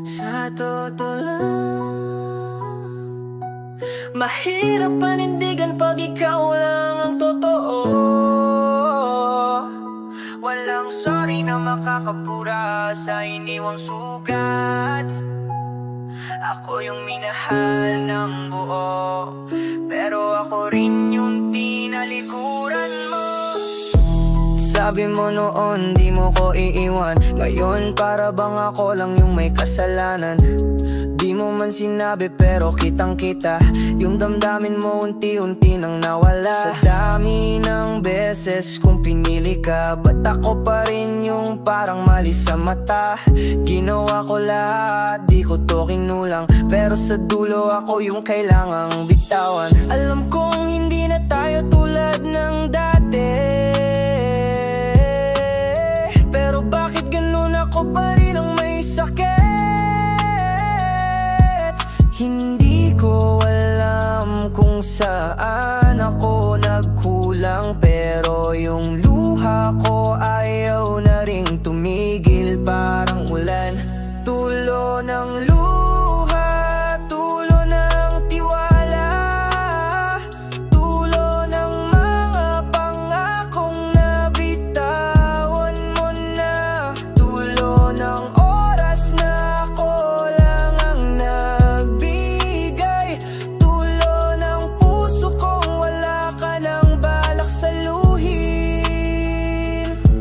Sa totoo lang, mahirap panindigan pag ikaw lang ang totoo. Walang sorry na makakapura sa iniwang sugat. Ako yung minahal ng buo, pero ako rin yung tinalikuran mo. Sabi mo noon di mo ko iiwan, ngayon para bang ako lang yung may kasalanan. Di mo man sinabi pero kitang kita, yung damdamin mo unti-unti nang nawala. Sa dami ng beses kung pinili ka, ba't ako pa rin yung parang mali sa mata? Ginawa ko lahat, di ko to kinulang, pero sa dulo ako yung kailangang bitawan. Alam kong hindi na tayo tulad ng dati, pero bakit ganun ako pa rin ang may sakit? Hindi ko alam kung saan ako nagkulang, pero yung luha ko ayaw na ring tumigil. Parang ulan, tulo ng luha, tulo ng tiwala, tulo ng mga pangakong nabitawan mo na, tulo ng oras na ako lang ang nagbigay, tulo ng puso kong wala ka nang balak saluhin.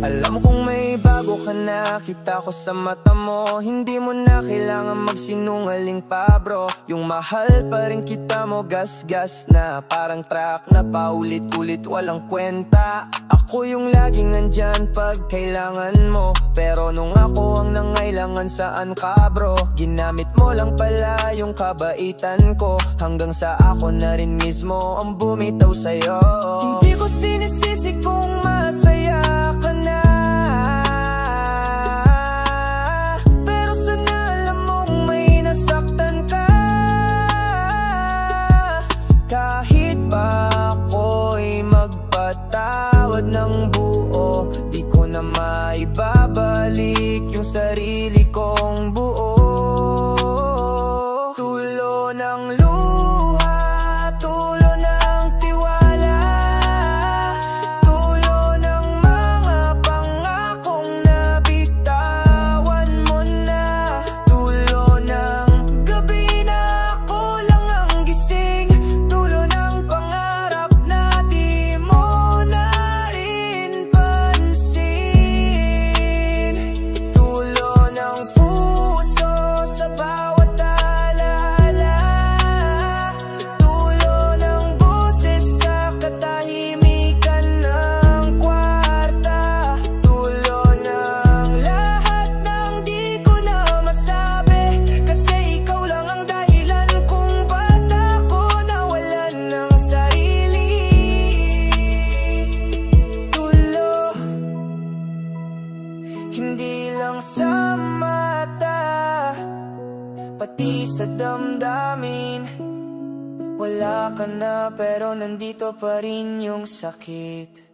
Alam kong may bago ka na, kita ko sa mata mo, hindi mo na kailangan magsinungaling pa bro. Yung mahal pa rin kita mo, gas-gas na parang truck na paulit-ulit walang kwenta. Ako yung laging nandyan pag kailangan mo, pero nung ako ang nangailangan saan ka bro? Ginamit mo lang pala yung kabaitan ko, hanggang sa ako na rin mismo ang bumitaw sa'yo. Hindi ko sinisisi kung masaya ka na, pero sana alam mong may nasaktan ka. Kahit pa ako'y magpatawad ng buo, di ko na maibabalik yung sarili kong buo. Tulo ng luha, tulo ng tiwala, tulo ng mga pangakong nabitawan mo na, tulo ng gabi na ako lang ang gising, tulo ng pangarap na di mo na rin pansin, tulo ng puso sa bawat alaala, tulo ng boses sa katahimikan ng kwarta, tulo ng lahat ng di ko na masabi, kasi ikaw lang ang dahilan kung ba't ako nawalan ng sarili. Tulo, hindi lang sa mata, pati sa damdamin. Wala ka na pero nandito pa rin yung sakit.